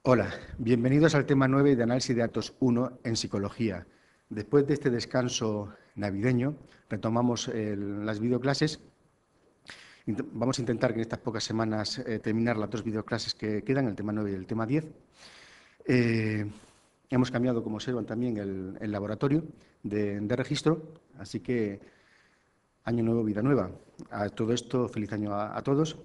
Hola, bienvenidos al tema 9 de Análisis de Datos 1 en Psicología. Después de este descanso navideño, retomamos las videoclases. Vamos a intentar que en estas pocas semanas terminar las dos videoclases que quedan, el tema 9 y el tema 10. Hemos cambiado, como observan, también el laboratorio de registro, así que año nuevo, vida nueva. A todo esto, feliz año a todos.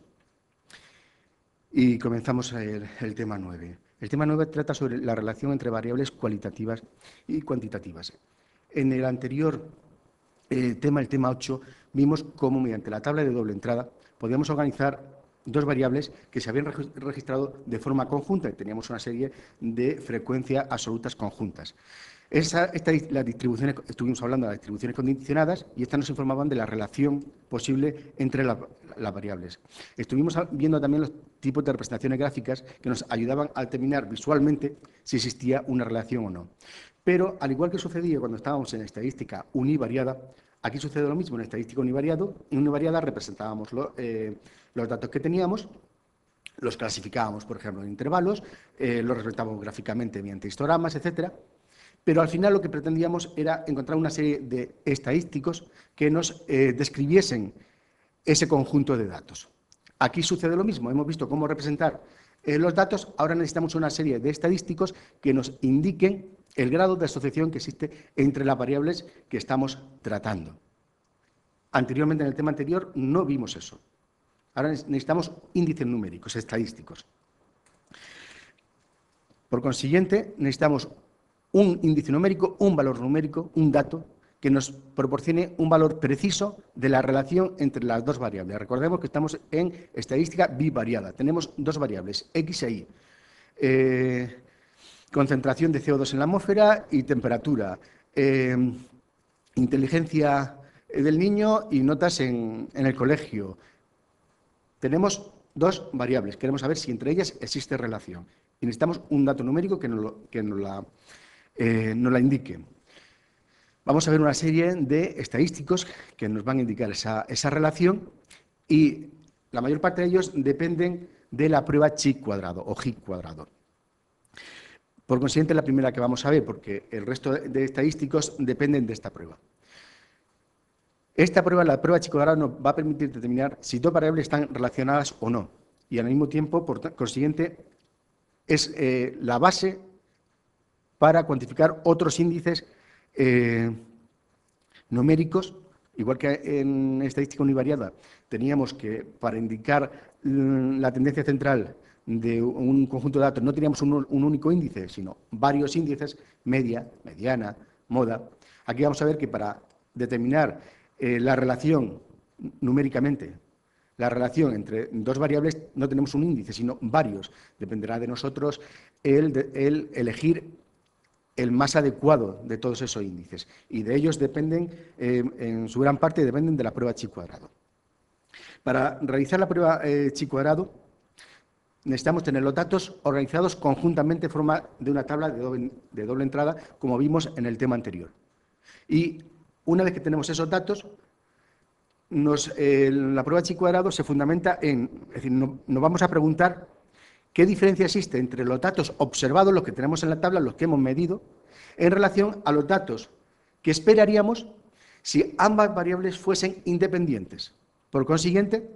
Y comenzamos el tema 9. El tema 9 trata sobre la relación entre variables cualitativas y cuantitativas. En el anterior tema, el tema 8, vimos cómo mediante la tabla de doble entrada podíamos organizar dos variables que se habían registrado de forma conjunta y teníamos una serie de frecuencias absolutas conjuntas. Las distribuciones, estuvimos hablando de las distribuciones condicionadas y estas nos informaban de la relación posible entre las variables. Estuvimos viendo también los tipos de representaciones gráficas que nos ayudaban a determinar visualmente si existía una relación o no. Pero, al igual que sucedía cuando estábamos en estadística univariada, aquí sucede lo mismo. En estadística univariada representábamos los datos que teníamos, los clasificábamos, por ejemplo, en intervalos, los representábamos gráficamente mediante histogramas, etcétera. Pero al final lo que pretendíamos era encontrar una serie de estadísticos que nos describiesen ese conjunto de datos. Aquí sucede lo mismo, hemos visto cómo representar los datos, ahora necesitamos una serie de estadísticos que nos indiquen el grado de asociación que existe entre las variables que estamos tratando. Anteriormente, en el tema anterior, no vimos eso. Ahora necesitamos índices numéricos, estadísticos. Por consiguiente, necesitamos un índice numérico, un valor numérico, un dato que nos proporcione un valor preciso de la relación entre las dos variables. Recordemos que estamos en estadística bivariada. Tenemos dos variables, X e Y. Concentración de CO2 en la atmósfera y temperatura. Inteligencia del niño y notas en el colegio. Tenemos dos variables. Queremos saber si entre ellas existe relación. Y necesitamos un dato numérico que nos la indique. Vamos a ver una serie de estadísticos que nos van a indicar esa relación y la mayor parte de ellos dependen de la prueba chi cuadrado o G cuadrado. Por consiguiente, es la primera que vamos a ver, porque el resto de estadísticos dependen de esta prueba. Esta prueba, la prueba chi cuadrado, nos va a permitir determinar si dos variables están relacionadas o no. Y al mismo tiempo, por consiguiente, es la base para cuantificar otros índices numéricos, igual que en estadística univariada teníamos que, para indicar la tendencia central de un conjunto de datos, no teníamos un único índice, sino varios índices, media, mediana, moda. Aquí vamos a ver que para determinar la relación numéricamente, la relación entre dos variables, no tenemos un índice, sino varios. Dependerá de nosotros el elegir el más adecuado de todos esos índices. Y de ellos dependen, en su gran parte, dependen de la prueba chi cuadrado. Para realizar la prueba chi cuadrado, necesitamos tener los datos organizados conjuntamente en forma de una tabla de doble entrada, como vimos en el tema anterior. Y una vez que tenemos esos datos, la prueba chi cuadrado se fundamenta en, es decir, nos vamos a preguntar qué diferencia existe entre los datos observados, los que tenemos en la tabla, los que hemos medido, en relación a los datos que esperaríamos si ambas variables fuesen independientes. Por consiguiente,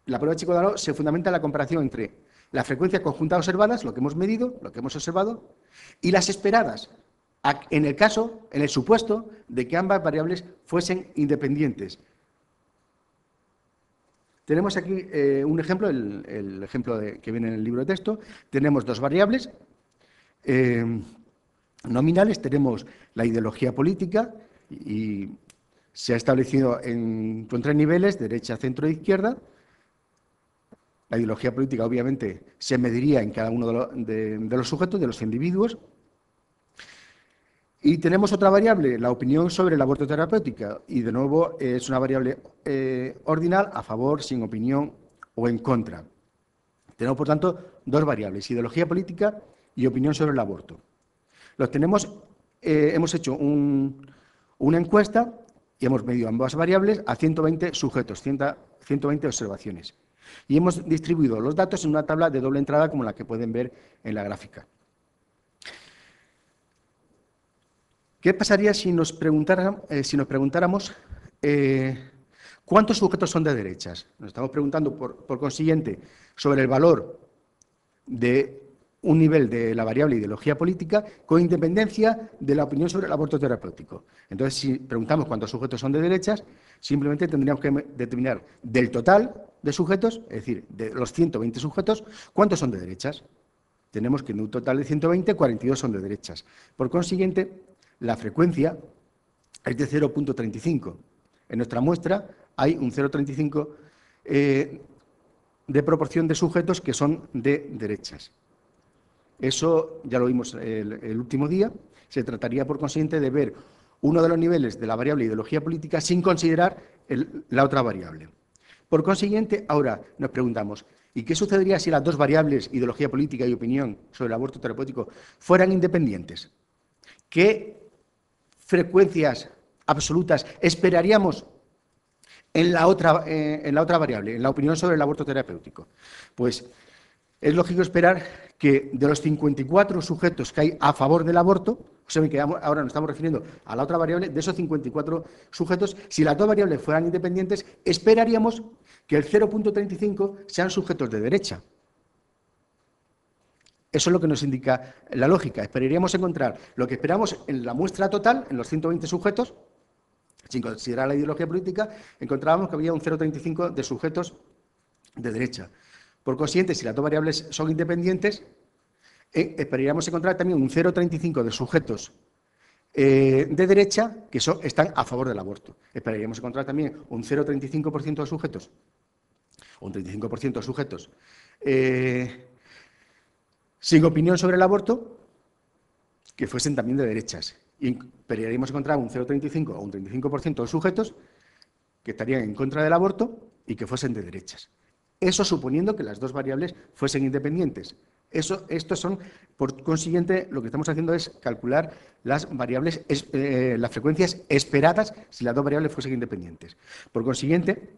la prueba chi cuadrado se fundamenta en la comparación entre la frecuencia conjunta observadas, lo que hemos medido, lo que hemos observado, y las esperadas, en el supuesto de que ambas variables fuesen independientes. Tenemos aquí un ejemplo, el ejemplo que viene en el libro de texto. Tenemos dos variables nominales, tenemos la ideología política y se ha establecido con tres niveles, derecha, centro e izquierda. La ideología política, obviamente, se mediría en cada uno de los sujetos, de los individuos. Y tenemos otra variable, la opinión sobre el aborto terapéutico, y de nuevo es una variable ordinal, a favor, sin opinión o en contra. Tenemos, por tanto, dos variables, ideología política y opinión sobre el aborto. Hemos hecho una encuesta y hemos medido ambas variables a 120 sujetos, 120 observaciones. Y hemos distribuido los datos en una tabla de doble entrada como la que pueden ver en la gráfica. ¿Qué pasaría si nos preguntáramos cuántos sujetos son de derechas? Nos estamos preguntando, por consiguiente, sobre el valor de un nivel de la variable ideología política con independencia de la opinión sobre el aborto terapéutico. Entonces, si preguntamos cuántos sujetos son de derechas, simplemente tendríamos que determinar del total de sujetos, es decir, de los 120 sujetos, ¿cuántos son de derechas? Tenemos que en un total de 120, 42 son de derechas. Por consiguiente, la frecuencia es de 0,35. En nuestra muestra hay un 0,35 de proporción de sujetos que son de derechas. Eso ya lo vimos el último día. Se trataría, por consiguiente, de ver uno de los niveles de la variable ideología política sin considerar la otra variable. Por consiguiente, ahora nos preguntamos, ¿y qué sucedería si las dos variables, ideología política y opinión sobre el aborto terapéutico, fueran independientes? ¿Qué frecuencias absolutas esperaríamos en la otra variable, en la opinión sobre el aborto terapéutico? Pues es lógico esperar que de los 54 sujetos que hay a favor del aborto, o sea, que ahora nos estamos refiriendo a la otra variable, de esos 54 sujetos, si las dos variables fueran independientes, esperaríamos que el 0,35 sean sujetos de derecha. Eso es lo que nos indica la lógica. Esperaríamos encontrar lo que esperamos en la muestra total, en los 120 sujetos, sin considerar la ideología política, encontrábamos que había un 0,35 de sujetos de derecha. Por consiguiente, si las dos variables son independientes, esperaríamos encontrar también un 0,35 de sujetos de derecha que están a favor del aborto. Esperaríamos encontrar también un 0,35% de sujetos, o un 35% de sujetos sin opinión sobre el aborto, que fuesen también de derechas. Y esperaríamos encontrar un 0,35 o un 35% de sujetos que estarían en contra del aborto y que fuesen de derechas. Eso suponiendo que las dos variables fuesen independientes. Estos son, por consiguiente, lo que estamos haciendo es calcular las variables, las frecuencias esperadas si las dos variables fuesen independientes. Por consiguiente,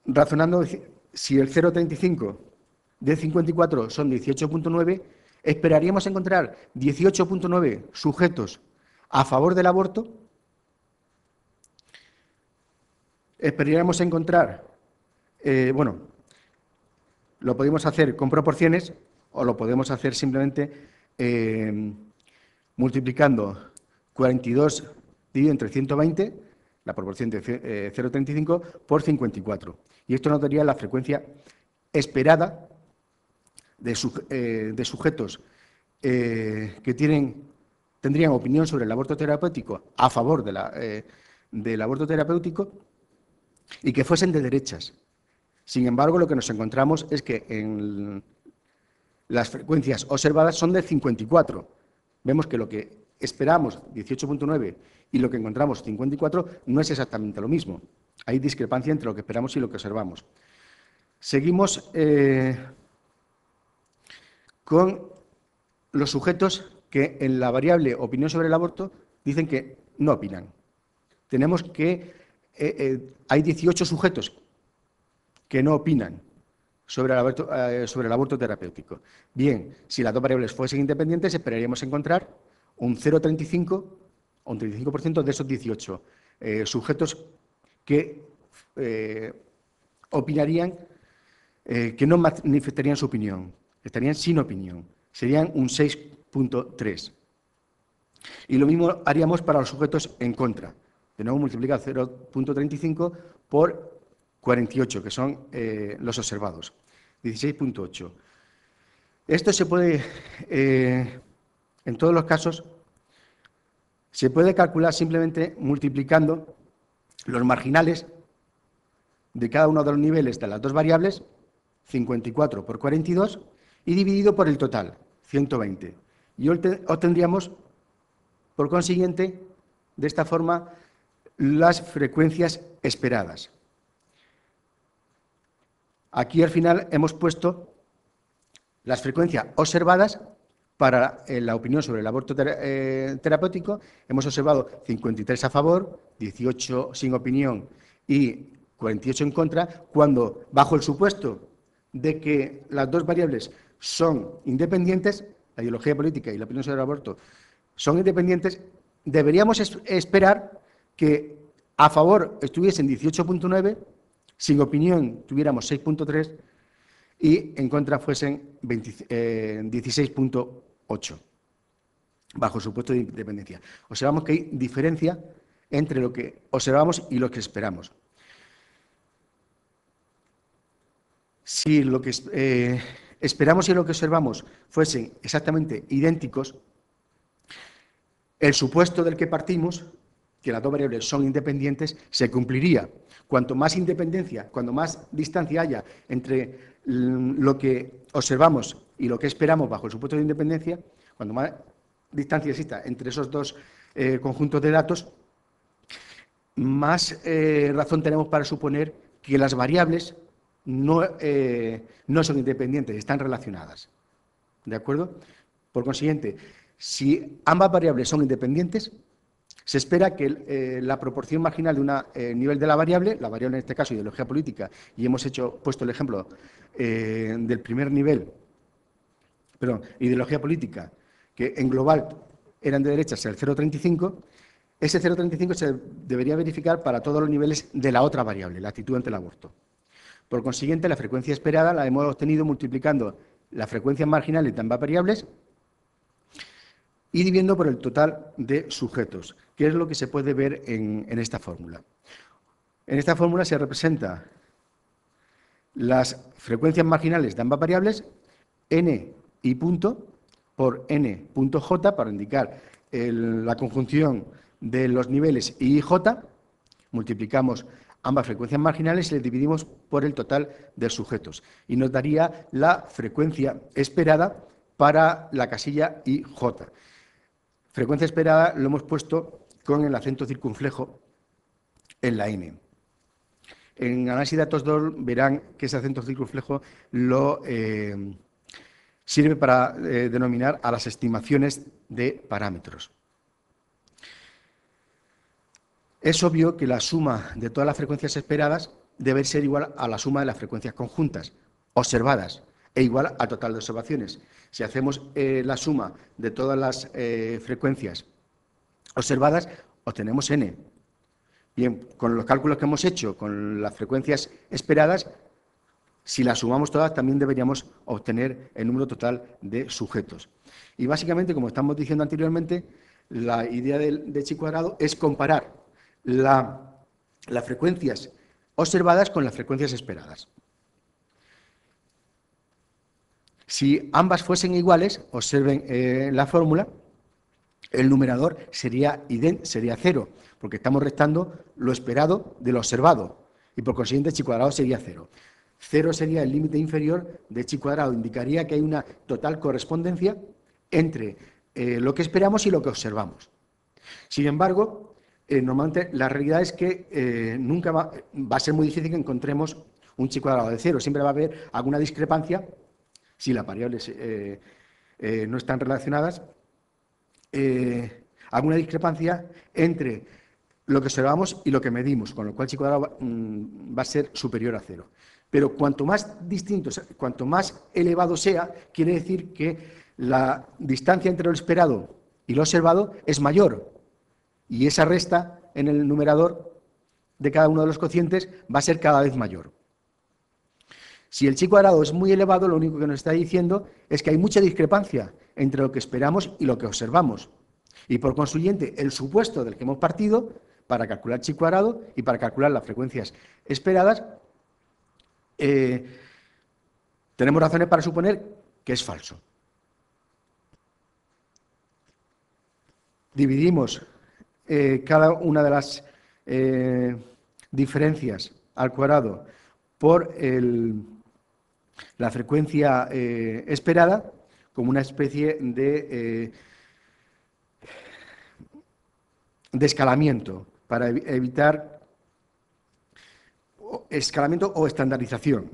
razonando, si el 0,35 de 54 son 18,9, esperaríamos encontrar 18,9 sujetos a favor del aborto. Esperaríamos encontrar, lo podemos hacer con proporciones o lo podemos hacer simplemente multiplicando 42 dividido entre 120, la proporción de 0,35, por 54. Y esto nos daría la frecuencia esperada de sujetos que tendrían opinión sobre el aborto terapéutico a favor del aborto terapéutico y que fuesen de derechas. Sin embargo, lo que nos encontramos es que en las frecuencias observadas son de 54. Vemos que lo que esperamos, 18,9, y lo que encontramos, 54, no es exactamente lo mismo. Hay discrepancia entre lo que esperamos y lo que observamos. Seguimos con los sujetos que en la variable opinión sobre el aborto dicen que no opinan. Tenemos que hay 18 sujetos que no opinan sobre el aborto terapéutico. Bien, si las dos variables fuesen independientes, esperaríamos encontrar un 0,35 o un 35% de esos 18 sujetos que opinarían, que no manifestarían su opinión, estarían sin opinión. Serían un 6,3. Y lo mismo haríamos para los sujetos en contra. De nuevo, multiplicar 0,35 por 48, que son los observados. 16,8. Esto se puede, en todos los casos, se puede calcular simplemente multiplicando los marginales de cada uno de los niveles de las dos variables, 54 por 42, y dividido por el total, 120. Y obtendríamos, por consiguiente, de esta forma, las frecuencias esperadas. Aquí al final hemos puesto las frecuencias observadas para la opinión sobre el aborto terapéutico. Hemos observado 53 a favor, 18 sin opinión y 48 en contra, cuando bajo el supuesto de que las dos variables son independientes, la ideología política y la opinión sobre el aborto son independientes, deberíamos esperar que a favor estuviesen 18,9, sin opinión tuviéramos 6,3 y en contra fuesen 16,8, bajo el supuesto de independencia. Observamos que hay diferencia entre lo que observamos y lo que esperamos. Si lo que esperamos y lo que observamos fuesen exactamente idénticos, el supuesto del que partimos, que las dos variables son independientes, se cumpliría. Cuanto más independencia, cuanto más distancia haya entre lo que observamos y lo que esperamos bajo el supuesto de independencia, cuanto más distancia exista entre esos dos conjuntos de datos, más razón tenemos para suponer que las variables no son independientes, están relacionadas. ¿De acuerdo? Por consiguiente, si ambas variables son independientes, se espera que la proporción marginal de un nivel de la variable en este caso ideología política, y hemos puesto el ejemplo del primer nivel, ideología política, que en global eran de derechas el 0,35, ese 0,35 se debería verificar para todos los niveles de la otra variable, la actitud ante el aborto. Por consiguiente, la frecuencia esperada la hemos obtenido multiplicando las frecuencias marginales de ambas variables y dividiendo por el total de sujetos, que es lo que se puede ver en esta fórmula. En esta fórmula se representa las frecuencias marginales de ambas variables, n y punto, por n.j, para indicar la conjunción de los niveles y j, multiplicamos ambas frecuencias marginales y les dividimos por el total de sujetos. Y nos daría la frecuencia esperada para la casilla IJ. Frecuencia esperada lo hemos puesto con el acento circunflejo en la N. En análisis de datos DOL verán que ese acento circunflejo sirve para denominar a las estimaciones de parámetros. Es obvio que la suma de todas las frecuencias esperadas debe ser igual a la suma de las frecuencias conjuntas observadas e igual al total de observaciones. Si hacemos la suma de todas las frecuencias observadas, obtenemos n. Bien, con los cálculos que hemos hecho con las frecuencias esperadas, si las sumamos todas, también deberíamos obtener el número total de sujetos. Y básicamente, como estamos diciendo anteriormente, la idea de chi cuadrado es comparar las frecuencias observadas con las frecuencias esperadas. Si ambas fuesen iguales, observen la fórmula, el numerador sería 0, porque estamos restando lo esperado de lo observado, y por consiguiente chi cuadrado sería 0. 0 sería el límite inferior de chi cuadrado, indicaría que hay una total correspondencia entre lo que esperamos y lo que observamos. Sin embargo, normalmente la realidad es que nunca va a ser muy difícil que encontremos un chi cuadrado de 0. Siempre va a haber alguna discrepancia, si las variables no están relacionadas, alguna discrepancia entre lo que observamos y lo que medimos, con lo cual chi cuadrado va a ser superior a 0. Pero cuanto más distinto, cuanto más elevado sea, quiere decir que la distancia entre lo esperado y lo observado es mayor. Y esa resta en el numerador de cada uno de los cocientes va a ser cada vez mayor. Si el chi cuadrado es muy elevado, lo único que nos está diciendo es que hay mucha discrepancia entre lo que esperamos y lo que observamos. Y por consiguiente, el supuesto del que hemos partido para calcular chi cuadrado y para calcular las frecuencias esperadas, tenemos razones para suponer que es falso. Dividimos cada una de las diferencias al cuadrado por la frecuencia esperada como una especie de escalamiento para evitar escalamiento o estandarización.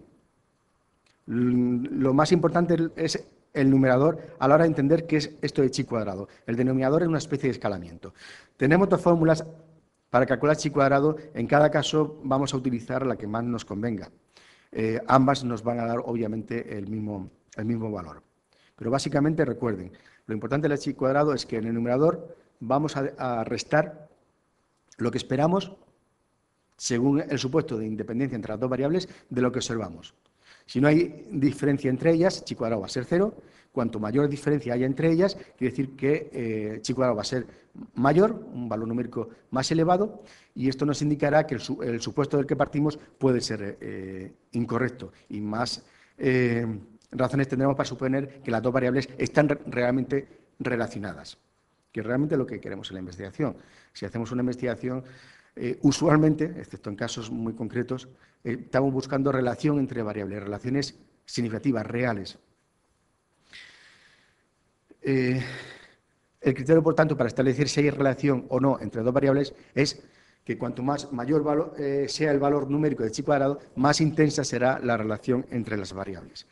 Lo más importante es el numerador a la hora de entender qué es esto de chi cuadrado. El denominador es una especie de escalamiento. Tenemos dos fórmulas Para calcular chi cuadrado, en cada caso vamos a utilizar la que más nos convenga. Ambas nos van a dar, obviamente, el mismo valor. Pero básicamente, recuerden, lo importante del chi cuadrado es que en el numerador vamos a restar lo que esperamos según el supuesto de independencia entre las dos variables de lo que observamos. Si no hay diferencia entre ellas, chi cuadrado va a ser 0. Cuanto mayor diferencia haya entre ellas, quiere decir que chi cuadrado va a ser mayor, un valor numérico más elevado, y esto nos indicará que el supuesto del que partimos puede ser incorrecto, y más razones tendremos para suponer que las dos variables están realmente relacionadas, que es realmente lo que queremos en la investigación. Si hacemos una investigación, usualmente, excepto en casos muy concretos, estamos buscando relación entre variables, relaciones significativas, reales. El criterio, por tanto, para establecer si hay relación o no entre dos variables es que cuanto mayor sea el valor numérico de chi cuadrado, más intensa será la relación entre las variables.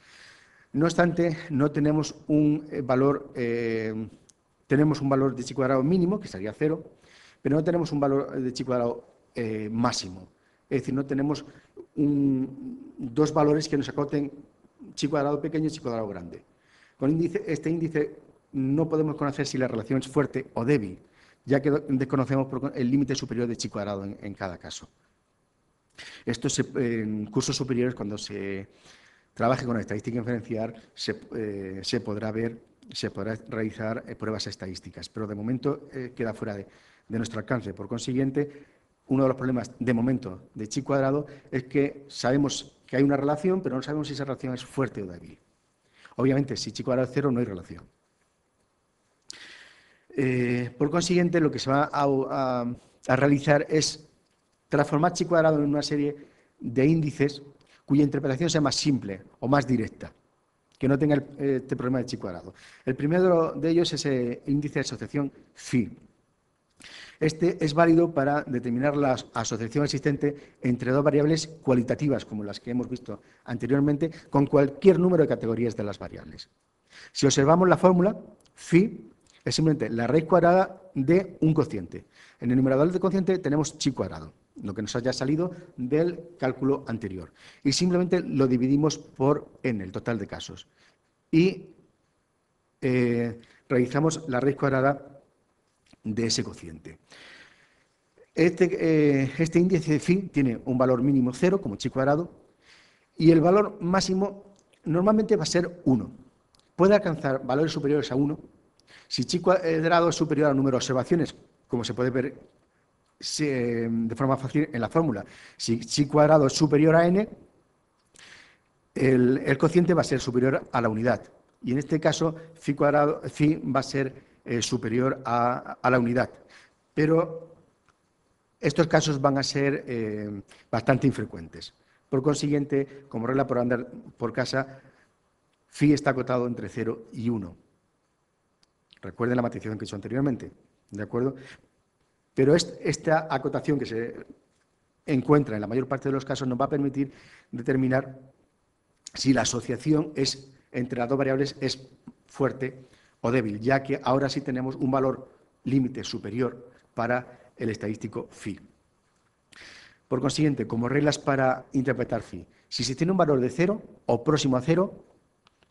No obstante, no tenemos un valor, tenemos un valor de chi cuadrado mínimo, que sería 0, pero no tenemos un valor de chi cuadrado máximo. Es decir, no tenemos dos valores que nos acoten chi cuadrado pequeño y chi cuadrado grande. Con este índice no podemos conocer si la relación es fuerte o débil, ya que desconocemos el límite superior de chi cuadrado en cada caso. Esto en cursos superiores, cuando se trabaje con estadística inferencial, se podrá realizar pruebas estadísticas, pero de momento queda fuera de nuestro alcance. Por consiguiente, uno de los problemas de momento de chi cuadrado es que sabemos que hay una relación, pero no sabemos si esa relación es fuerte o débil. Obviamente, si chi cuadrado es 0, no hay relación. Por consiguiente, lo que se va a realizar es transformar chi cuadrado en una serie de índices cuya interpretación sea más simple o más directa, que no tenga este problema de chi cuadrado. El primero de ellos es el índice de asociación phi. Este es válido para determinar la asociación existente entre dos variables cualitativas, como las que hemos visto anteriormente, con cualquier número de categorías de las variables. Si observamos la fórmula, phi es simplemente la raíz cuadrada de un cociente. En el numerador del cociente tenemos chi cuadrado, lo que nos haya salido del cálculo anterior. Y simplemente lo dividimos por n, el total de casos. Y realizamos la raíz cuadrada de ese cociente. Este índice de phi tiene un valor mínimo 0, como chi cuadrado, y el valor máximo normalmente va a ser 1. Puede alcanzar valores superiores a 1. Si chi cuadrado es superior al número de observaciones, como se puede ver de forma fácil en la fórmula, si chi cuadrado es superior a n, el cociente va a ser superior a la unidad. Y en este caso, phi va a ser superior a la unidad. Pero estos casos van a ser bastante infrecuentes. Por consiguiente, como regla por andar por casa, phi está acotado entre 0 y 1. Recuerden la matización que he hecho anteriormente, ¿de acuerdo? Pero esta acotación que se encuentra en la mayor parte de los casos nos va a permitir determinar si la asociación entre las dos variables es fuerte o débil, ya que ahora sí tenemos un valor límite superior para el estadístico phi. Por consiguiente, como reglas para interpretar phi, si se tiene un valor de 0 o próximo a 0,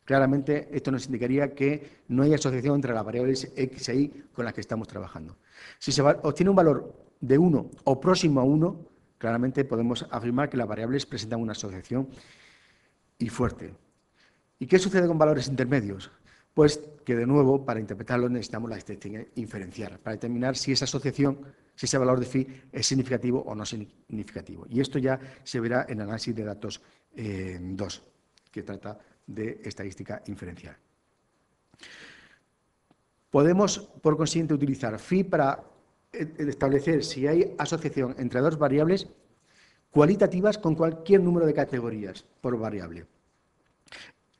claramente esto nos indicaría que no hay asociación entre las variables x e y con las que estamos trabajando. Si se obtiene un valor de 1 o próximo a 1, claramente podemos afirmar que las variables presentan una asociación y fuerte. ¿Y qué sucede con valores intermedios? Pues que, de nuevo, para interpretarlo necesitamos la estadística inferencial, para determinar si esa asociación, si ese valor de phi es significativo o no significativo. Y esto ya se verá en el análisis de datos 2, que trata de estadística inferencial. Podemos, por consiguiente, utilizar phi para establecer si hay asociación entre dos variables cualitativas con cualquier número de categorías por variable.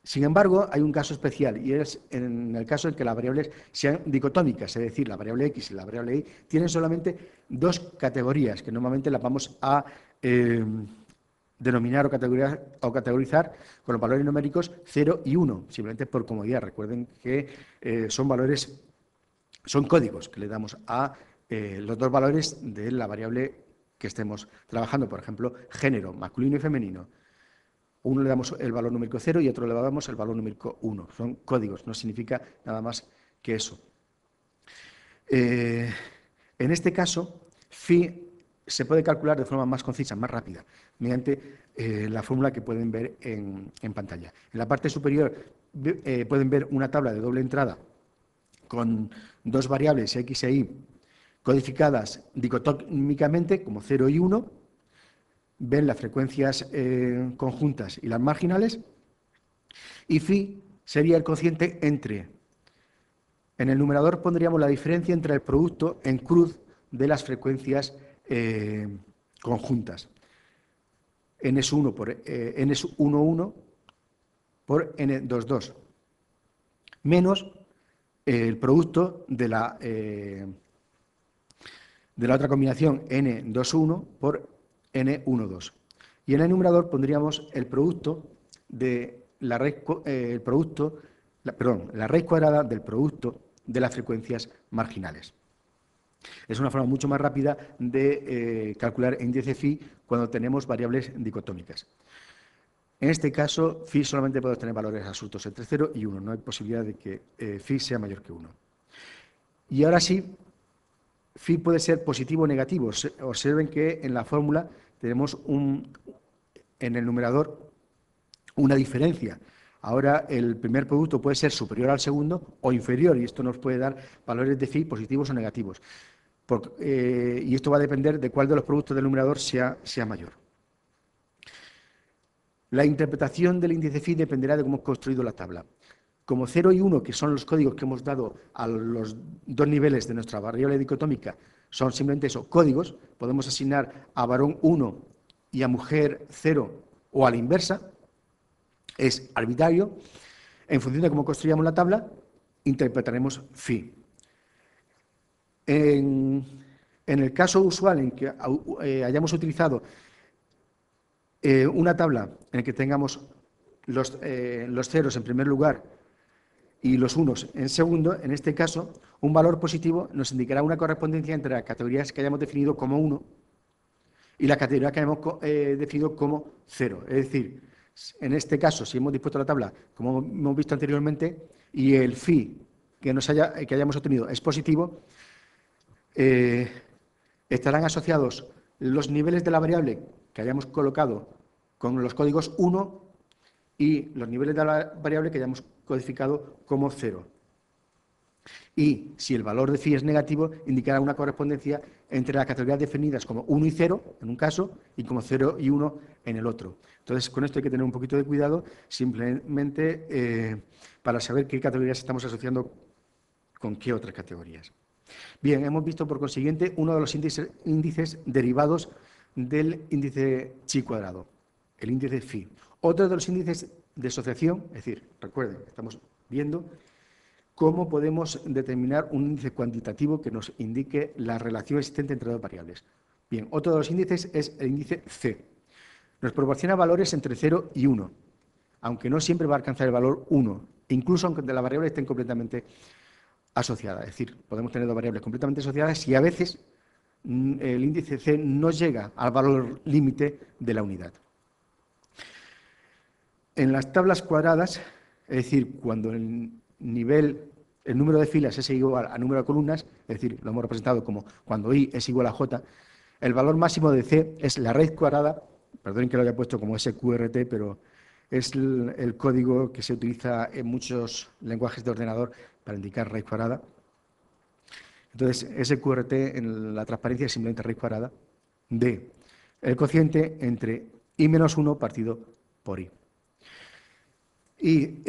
Sin embargo, hay un caso especial, y es en el caso en que las variables sean dicotómicas, es decir, la variable x y la variable y tienen solamente dos categorías, que normalmente las vamos a denominar o categorizar con los valores numéricos 0 y 1, simplemente por comodidad. Recuerden que son códigos que le damos a los dos valores de la variable que estemos trabajando, por ejemplo, género, masculino y femenino. Uno le damos el valor numérico 0 y otro le damos el valor numérico 1. Son códigos, no significa nada más que eso. En este caso, phi se puede calcular de forma más concisa, más rápida, mediante la fórmula que pueden ver en pantalla. En la parte superior pueden ver una tabla de doble entrada con dos variables x e y codificadas dicotómicamente como 0 y 1. Ven las frecuencias conjuntas y las marginales. Y phi sería el cociente entre. En el numerador pondríamos la diferencia entre el producto en cruz de las frecuencias conjuntas. N1 por N11 por N22, menos el producto de la otra combinación N21 por N12. Y en el numerador pondríamos el producto de la raíz, la raíz cuadrada del producto de las frecuencias marginales. Es una forma mucho más rápida de calcular el índice phi cuando tenemos variables dicotómicas. En este caso, phi solamente puede tener valores absolutos entre 0 y 1. No hay posibilidad de que phi sea mayor que 1. Y ahora sí, phi puede ser positivo o negativo. Observen que en la fórmula tenemos en el numerador una diferencia. Ahora el primer producto puede ser superior al segundo o inferior, y esto nos puede dar valores de phi positivos o negativos. Y esto va a depender de cuál de los productos del numerador sea mayor. La interpretación del índice phi dependerá de cómo hemos construido la tabla. Como 0 y 1, que son los códigos que hemos dado a los dos niveles de nuestra variable dicotómica, son simplemente eso, códigos, podemos asignar a varón 1 y a mujer 0 o a la inversa. Es arbitrario. En función de cómo construyamos la tabla, interpretaremos phi. En el caso usual en que hayamos utilizado una tabla en la que tengamos los ceros en primer lugar y los unos en segundo, en este caso, un valor positivo nos indicará una correspondencia entre las categorías que hayamos definido como 1 y la categoría que hayamos definido como 0. Es decir, en este caso, si hemos dispuesto la tabla, como hemos visto anteriormente, y el phi que hayamos obtenido es positivo, estarán asociados los niveles de la variable que hayamos colocado con los códigos 1 y los niveles de la variable que hayamos codificado como 0. Y si el valor de phi es negativo, indicará una correspondencia entre las categorías definidas como 1 y 0 en un caso y como 0 y 1 en el otro. Entonces, con esto hay que tener un poquito de cuidado, simplemente para saber qué categorías estamos asociando con qué otras categorías. Bien, hemos visto por consiguiente uno de los índices derivados del índice chi cuadrado, el índice phi. Otro de los índices de asociación, es decir, recuerden, estamos viendo cómo podemos determinar un índice cuantitativo que nos indique la relación existente entre dos variables. Bien, otro de los índices es el índice C. Nos proporciona valores entre 0 y 1, aunque no siempre va a alcanzar el valor 1, incluso aunque las variables estén completamente asociadas. Es decir, podemos tener dos variables completamente asociadas y a veces el índice C no llega al valor límite de la unidad. En las tablas cuadradas, es decir, cuando el número de filas es igual al número de columnas, es decir, lo hemos representado como cuando i es igual a j, el valor máximo de c es la raíz cuadrada, perdonen que lo haya puesto como SQRT, pero es el código que se utiliza en muchos lenguajes de ordenador para indicar raíz cuadrada. Entonces, SQRT en la transparencia es simplemente raíz cuadrada de el cociente entre i menos 1 partido por i. Y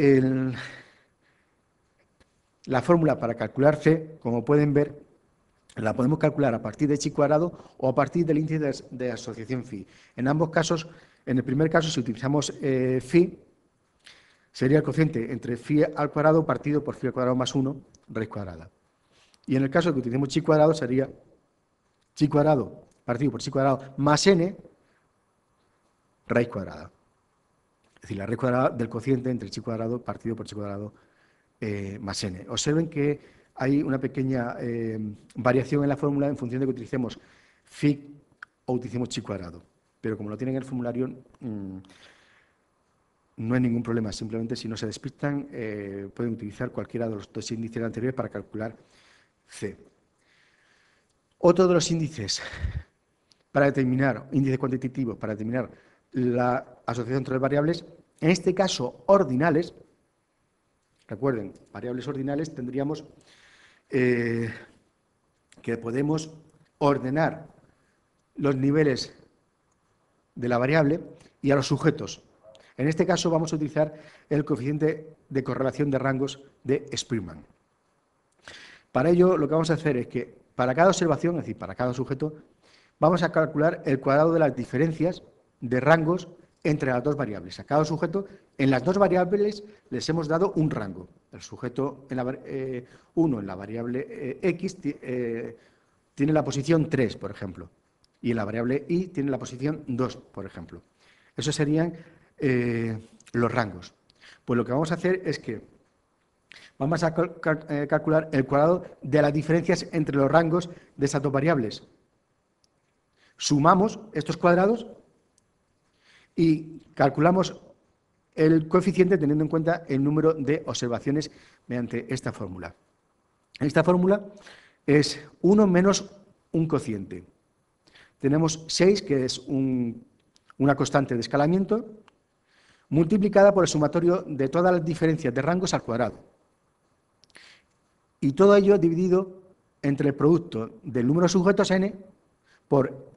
la fórmula para calcular C, como pueden ver, la podemos calcular a partir de chi cuadrado o a partir del índice de asociación phi. En ambos casos, en el primer caso, si utilizamos phi, sería el cociente entre phi al cuadrado partido por phi al cuadrado más 1, raíz cuadrada. Y en el caso de que utilicemos chi cuadrado, sería chi cuadrado partido por chi cuadrado más n, raíz cuadrada. Es decir, la raíz cuadrada del cociente entre chi cuadrado partido por chi cuadrado más n. Observen que hay una pequeña variación en la fórmula en función de que utilicemos phi o utilicemos chi cuadrado. Pero como lo tienen en el formulario, no hay ningún problema. Simplemente, si no se despistan, pueden utilizar cualquiera de los dos índices anteriores para calcular C. Otro de los índices para determinar, índice cuantitativo, para determinar la asociación entre variables, en este caso ordinales. Recuerden, variables ordinales tendríamos que podemos ordenar los niveles de la variable y a los sujetos. En este caso vamos a utilizar el coeficiente de correlación de rangos de Spearman. Para ello, lo que vamos a hacer es que para cada observación, es decir, para cada sujeto, vamos a calcular el cuadrado de las diferencias de rangos entre las dos variables. A cada sujeto, en las dos variables, les hemos dado un rango. El sujeto 1 en la variable X tiene la posición 3, por ejemplo, y en la variable Y tiene la posición 2, por ejemplo. Esos serían los rangos. Pues lo que vamos a hacer es que vamos a calcular el cuadrado de las diferencias entre los rangos de esas dos variables. Sumamos estos cuadrados y calculamos el coeficiente teniendo en cuenta el número de observaciones mediante esta fórmula. Esta fórmula es 1 menos un cociente. Tenemos 6, que es una constante de escalamiento, multiplicada por el sumatorio de todas las diferencias de rangos al cuadrado. Y todo ello dividido entre el producto del número de sujetos n por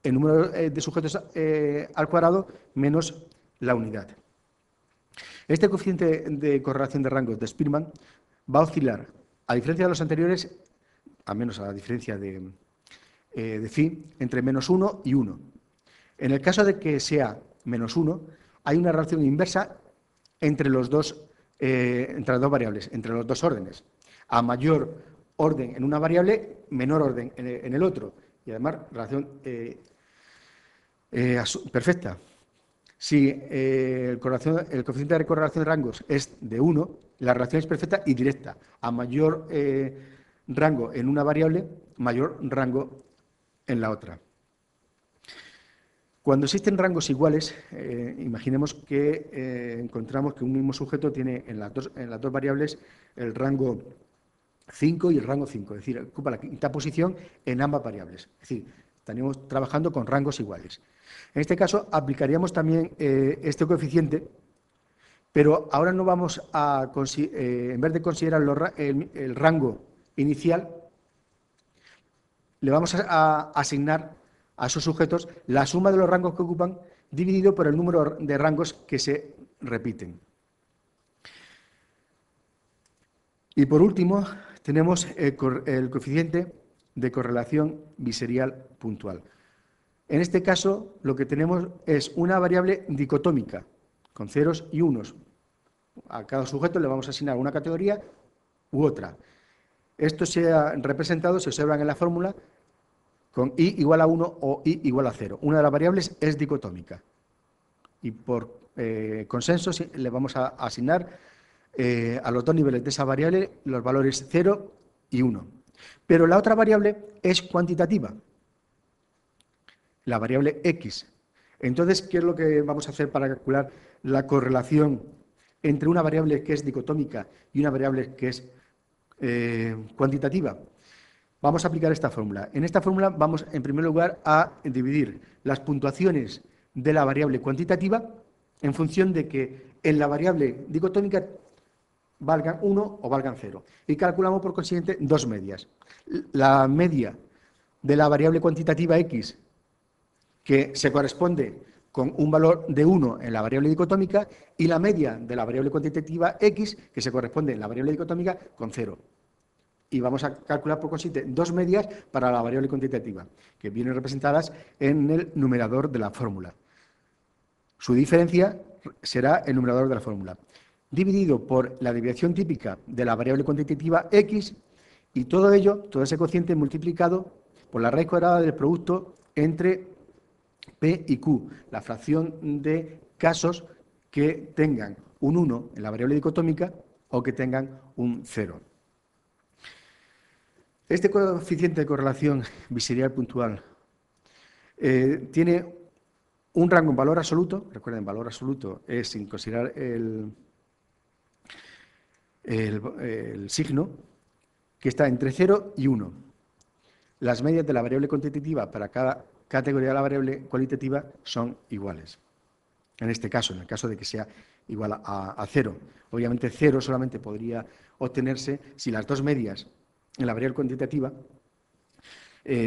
el número de sujetos al cuadrado menos la unidad. Este coeficiente de correlación de rangos de Spearman va a oscilar, a diferencia de los anteriores, a menos a la diferencia de phi, entre -1 y 1. En el caso de que sea -1, hay una relación inversa entre las dos variables, entre los dos órdenes. A mayor orden en una variable, menor orden en el otro. Y además, relación perfecta. Si el coeficiente de correlación de rangos es de 1, la relación es perfecta y directa. A mayor rango en una variable, mayor rango en la otra. Cuando existen rangos iguales, imaginemos que encontramos que un mismo sujeto tiene en las dos variables el rango 5 y el rango 5, es decir, ocupa la quinta posición en ambas variables. Es decir, estaríamos trabajando con rangos iguales. En este caso, aplicaríamos también este coeficiente, pero ahora no vamos a, en vez de considerar el rango inicial, le vamos a asignar a esos sujetos la suma de los rangos que ocupan dividido por el número de rangos que se repiten. Y por último, tenemos el coeficiente de correlación biserial puntual. En este caso, lo que tenemos es una variable dicotómica, con ceros y unos. A cada sujeto le vamos a asignar una categoría u otra. Esto se ha representado, se observan en la fórmula, con i igual a 1 o i igual a 0. Una de las variables es dicotómica. Y por consenso le vamos a asignar a los dos niveles de esa variable los valores 0 y 1. Pero la otra variable es cuantitativa, la variable x. Entonces, ¿qué es lo que vamos a hacer para calcular la correlación entre una variable que es dicotómica y una variable que es cuantitativa? Vamos a aplicar esta fórmula. En esta fórmula vamos, en primer lugar, a dividir las puntuaciones de la variable cuantitativa en función de que en la variable dicotómica valgan 1 o valgan 0. Y calculamos, por consiguiente, dos medias. La media de la variable cuantitativa x, que se corresponde con un valor de 1 en la variable dicotómica, y la media de la variable cuantitativa x, que se corresponde en la variable dicotómica con 0. Y vamos a calcular, por consiguiente, dos medias para la variable cuantitativa, que vienen representadas en el numerador de la fórmula. Su diferencia será el numerador de la fórmula, dividido por la desviación típica de la variable cuantitativa x, y todo ello, todo ese cociente multiplicado por la raíz cuadrada del producto entre P y Q, la fracción de casos que tengan un 1 en la variable dicotómica o que tengan un 0. Este coeficiente de correlación biserial puntual tiene un rango en valor absoluto. Recuerden, valor absoluto es sin considerar el signo, que está entre 0 y 1. Las medias de la variable cuantitativa para cada categoría de la variable cualitativa son iguales. En este caso, en el caso de que sea igual a 0. Obviamente 0 solamente podría obtenerse si las dos medias en la variable cuantitativa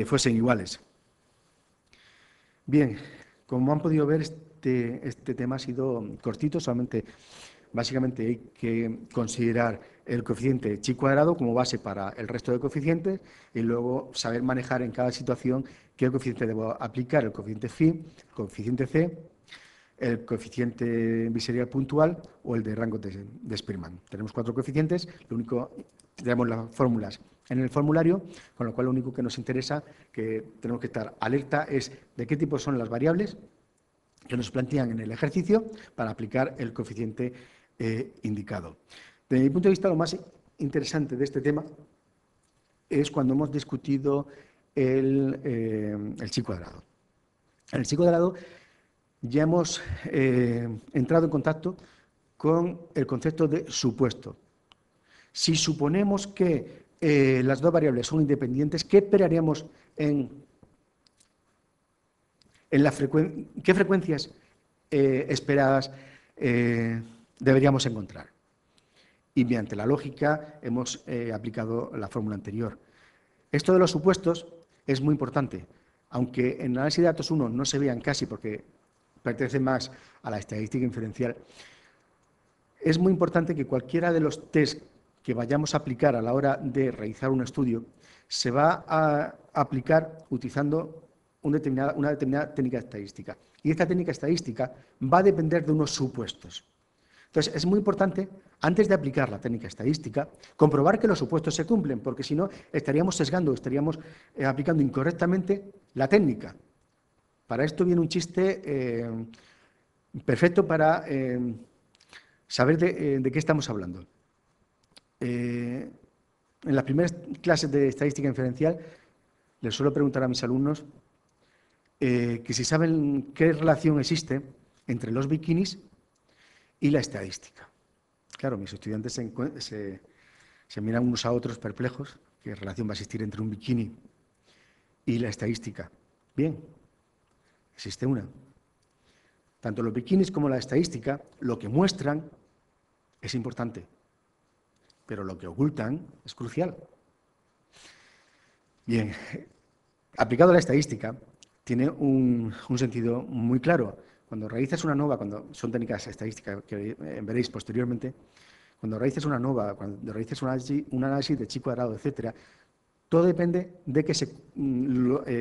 fuesen iguales. Bien, como han podido ver, este tema ha sido cortito, solamente básicamente hay que considerar el coeficiente chi cuadrado como base para el resto de coeficientes y luego saber manejar en cada situación qué coeficiente debo aplicar, el coeficiente phi, el coeficiente c, el coeficiente biserial puntual o el de rango de Spearman. Tenemos 4 coeficientes, lo único, tenemos las fórmulas en el formulario, con lo cual lo único que nos interesa, que tenemos que estar alerta, es de qué tipo son las variables que nos plantean en el ejercicio para aplicar el coeficiente indicado. Desde mi punto de vista, lo más interesante de este tema es cuando hemos discutido el chi cuadrado. En el chi cuadrado ya hemos entrado en contacto con el concepto de supuesto. Si suponemos que las dos variables son independientes, ¿qué esperaríamos qué frecuencias esperadas deberíamos encontrar? Y mediante la lógica hemos aplicado la fórmula anterior. Esto de los supuestos es muy importante, aunque en análisis de datos 1 no se vean casi porque pertenece más a la estadística inferencial. Es muy importante que cualquiera de los test que vayamos a aplicar a la hora de realizar un estudio se va a aplicar utilizando una determinada técnica estadística. Y esta técnica estadística va a depender de unos supuestos. Entonces, es muy importante, antes de aplicar la técnica estadística, comprobar que los supuestos se cumplen, porque si no, estaríamos sesgando, estaríamos aplicando incorrectamente la técnica. Para esto viene un chiste perfecto para saber de qué estamos hablando. En las primeras clases de estadística inferencial les suelo preguntar a mis alumnos que si saben qué relación existe entre los bikinis y la estadística. Claro, mis estudiantes se miran unos a otros perplejos. ¿Qué relación va a existir entre un bikini y la estadística? Bien, existe una. Tanto los bikinis como la estadística, lo que muestran es importante, pero lo que ocultan es crucial. Bien, aplicado a la estadística, tiene un sentido muy claro. Cuando realizas una NOVA, cuando son técnicas estadísticas que veréis posteriormente, cuando realizas una NOVA, cuando realizas un análisis de chi cuadrado, etcétera, todo depende de que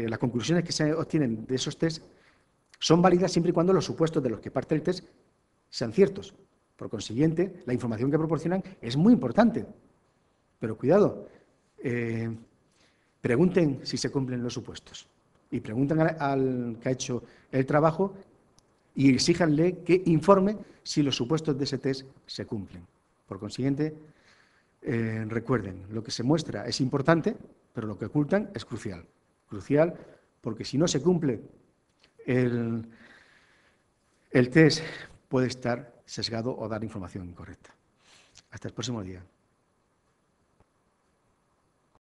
las conclusiones que se obtienen de esos test son válidas siempre y cuando los supuestos de los que parte el test sean ciertos. Por consiguiente, la información que proporcionan es muy importante. Pero cuidado, pregunten si se cumplen los supuestos. Y pregunten al que ha hecho el trabajo y exíjanle que informe si los supuestos de ese test se cumplen. Por consiguiente, recuerden, lo que se muestra es importante, pero lo que ocultan es crucial. Crucial porque si no se cumple el test puede estar sesgado o dar información incorrecta. Hasta el próximo día.